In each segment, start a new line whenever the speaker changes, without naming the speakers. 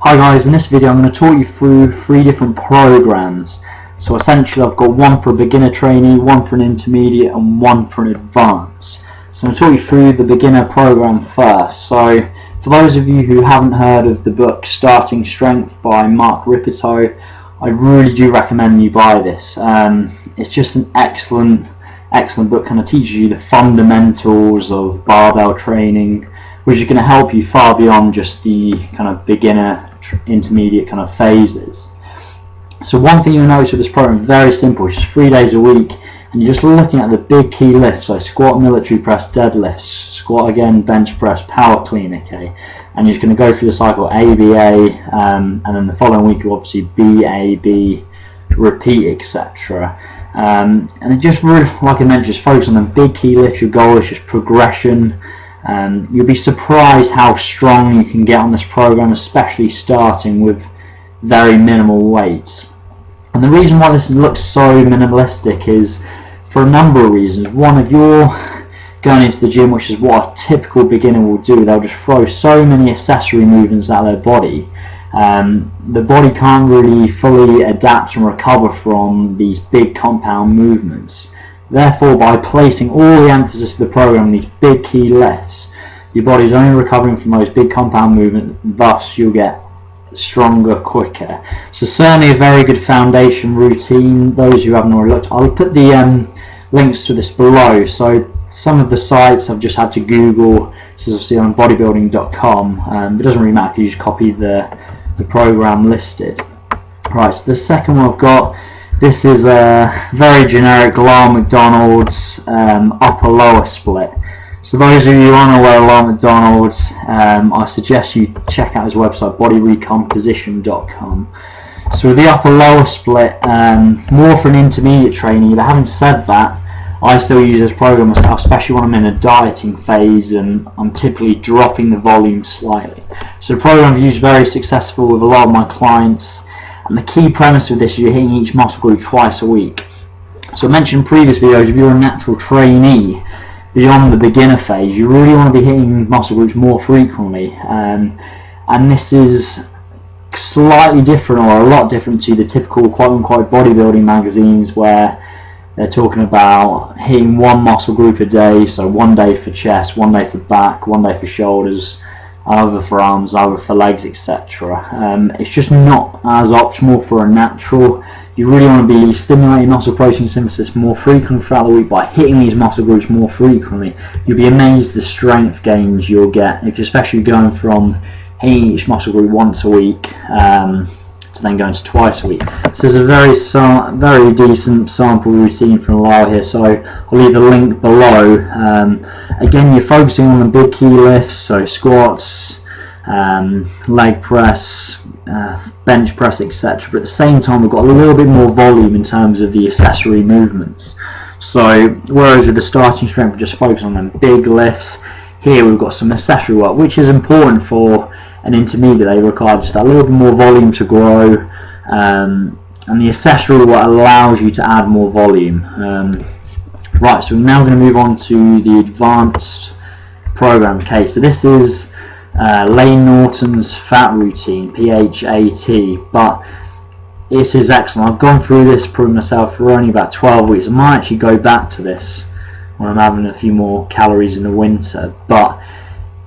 Hi guys, in this video I'm going to talk you through 3 different programs. So essentially I've got one for a beginner trainee, one for an intermediate and one for an advanced. So I'm going to talk you through the beginner program first. So for those of you who haven't heard of the book Starting Strength by Mark Rippetoe, I really do recommend you buy this. It's just an excellent book, kind of teaches you the fundamentals of barbell training, which is going to help you far beyond just the kind of beginner, intermediate kind of phases. So one thing you'll notice with this program is very simple. It's just 3 days a week, and you're just looking at the big key lifts, so squat, military press, deadlifts, squat again, bench press, power clean, okay? And you're just going to go through the cycle A, B, A, and then the following week you obviously B, A, B, repeat, etc. And it just really, like I mentioned, just focus on the big key lifts. Your goal is just progression. You'll be surprised how strong you can get on this program, especially starting with very minimal weights. And the reason why this looks so minimalistic is for a number of reasons. One, if you're going into the gym, which is what a typical beginner will do, they'll just throw so many accessory movements at their body. The body can't really fully adapt and recover from these big compound movements. Therefore, by placing all the emphasis of the program on these big key lifts, your body's only recovering from those big compound movements, thus you'll get stronger quicker. So certainly a very good foundation routine. Those who haven't already looked, I'll put the links to this below. So some of the sites I've just had to Google. This is obviously on bodybuilding.com. It doesn't really matter if you just copy the program listed. Right, so the second one I've got, this is a very generic Layne McDonald's upper-lower split. So those of you unaware of Layne McDonald's, I suggest you check out his website, bodyrecomposition.com. So with the upper-lower split, more for an intermediate trainee, but having said that, I still use this program myself, especially when I'm in a dieting phase and I'm typically dropping the volume slightly. So the program I've used very successful with a lot of my clients, and the key premise with this is you're hitting each muscle group twice a week. So I mentioned in previous videos, if you're a natural trainee beyond the beginner phase, you really want to be hitting muscle groups more frequently, and this is slightly different, or a lot different, to the typical quote-unquote bodybuilding magazines where they're talking about hitting one muscle group a day, so one day for chest, one day for back, one day for shoulders, other for arms, other for legs, etc. It's just not as optimal for a natural. You really want to be stimulating muscle protein synthesis more frequently throughout the week by hitting these muscle groups more frequently. You'll be amazed the strength gains you'll get, if you're especially going from hitting each muscle group once a week to then going to twice a week. So there's a very decent sample routine from Lyle here, so I'll leave a link below. Again, you're focusing on the big key lifts, so squats, leg press, bench press, etc. But at the same time, we've got a little bit more volume in terms of the accessory movements. So whereas with the starting strength, we're just focusing on them big lifts, here we've got some accessory work, which is important for an intermediate. They require just a little bit more volume to grow, and the accessory work allows you to add more volume. Right, so we're now going to move on to the advanced program. Okay, so this is Layne Norton's PHAT routine, PHAT, but it is excellent. I've gone through this program myself for only about 12 weeks. I might actually go back to this when I'm having a few more calories in the winter, but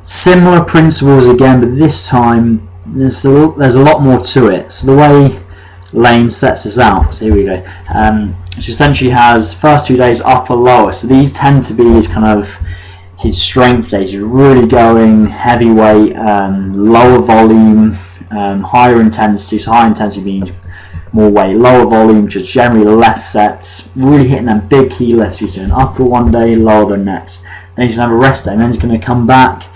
similar principles again, but this time there's a lot more to it. So the way Layne sets this out, so here we go. She essentially has first 2 days upper lower, so these tend to be his kind of his strength days. You're really going heavyweight, lower volume, higher intensity. So high intensity means more weight, lower volume, which is generally less sets, really hitting them big key lifts. He's doing upper one day, lower the next. Then he's going to have a rest day, and then he's going to come back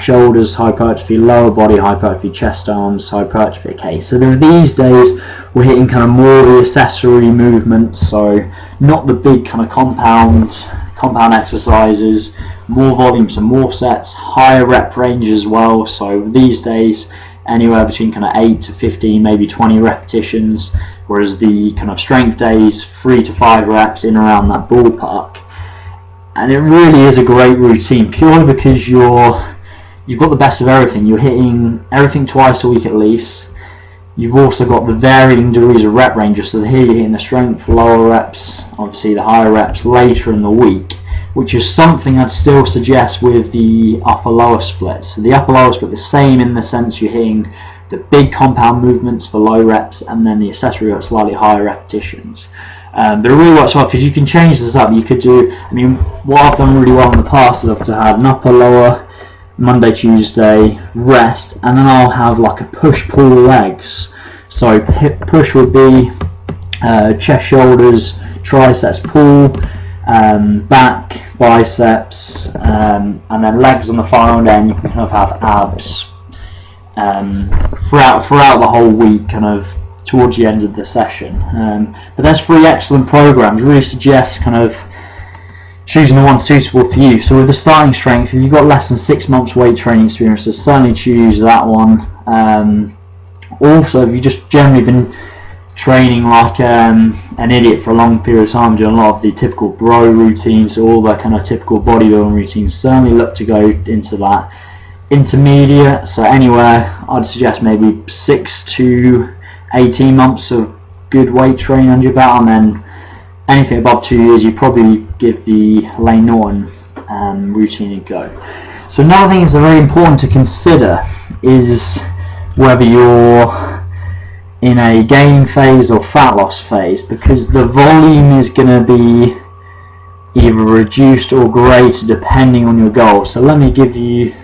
shoulders, hypertrophy, lower body, hypertrophy, chest, arms, hypertrophy. Okay, so these days we're hitting kind of more of the accessory movements, so not the big kind of compound exercises, more volume, so more sets, higher rep range as well. So these days anywhere between kind of 8 to 15, maybe 20 repetitions, whereas the kind of strength days 3 to 5 reps, in around that ballpark. And it really is a great routine, purely because you're you've got the best of everything. You're hitting everything twice a week at least. You've also got the varying degrees of rep ranges. So here you're hitting the strength, lower reps, obviously the higher reps later in the week, which is something I'd still suggest with the upper-lower splits. So the upper-lower split, the same in the sense you're hitting the big compound movements for low reps, and then the accessory at slightly higher repetitions. But it really works well because you can change this up. You could do, I mean, what I've done really well in the past is I've had an upper-lower, Monday, Tuesday, rest, and then I'll have like a push-pull legs. So push would be chest, shoulders, triceps, pull, back, biceps, and then legs on the final end. You can kind of have abs throughout the whole week, kind of towards the end of the session. But there's 3 excellent programs. Really suggest kind of choosing the one suitable for you. So with the starting strength, if you've got less than 6 months weight training experience, so certainly choose that one. Also, if you've just generally been training like an idiot for a long period of time, doing a lot of the typical bro routines, all the kind of typical bodybuilding routines, certainly look to go into that. Intermediate, so anywhere, I'd suggest maybe 6 to 18 months of good weight training under your belt, and then anything above 2 years, you probably give the Layne Norton routine a go. So another thing that's very important to consider is whether you're in a gaining phase or fat loss phase, because the volume is going to be either reduced or greater depending on your goal. So let me give you,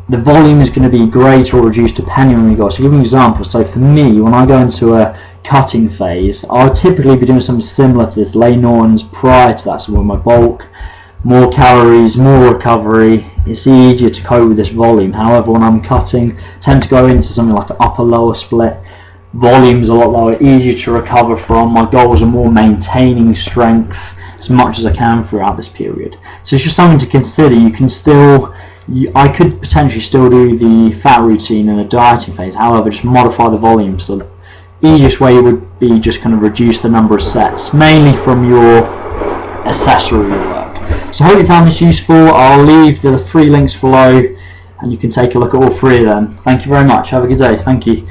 the volume is going to be greater or reduced depending on your goal. So give me an example. So for me, when I go into a cutting phase, I'll typically be doing something similar to this Layne Norton's prior to that. So with my bulk, more calories, more recovery, it's easier to cope with this volume. However, when I'm cutting, I tend to go into something like an upper-lower split. Volume's a lot lower, easier to recover from. My goals are more maintaining strength as much as I can throughout this period. So it's just something to consider. You can still, I could potentially still do the fat routine in a dieting phase, however, just modify the volume. So the easiest way would be just kind of reduce the number of sets, mainly from your accessory work. So I hope you found this useful. I'll leave the 3 links below and you can take a look at all 3 of them. Thank you very much. Have a good day. Thank you.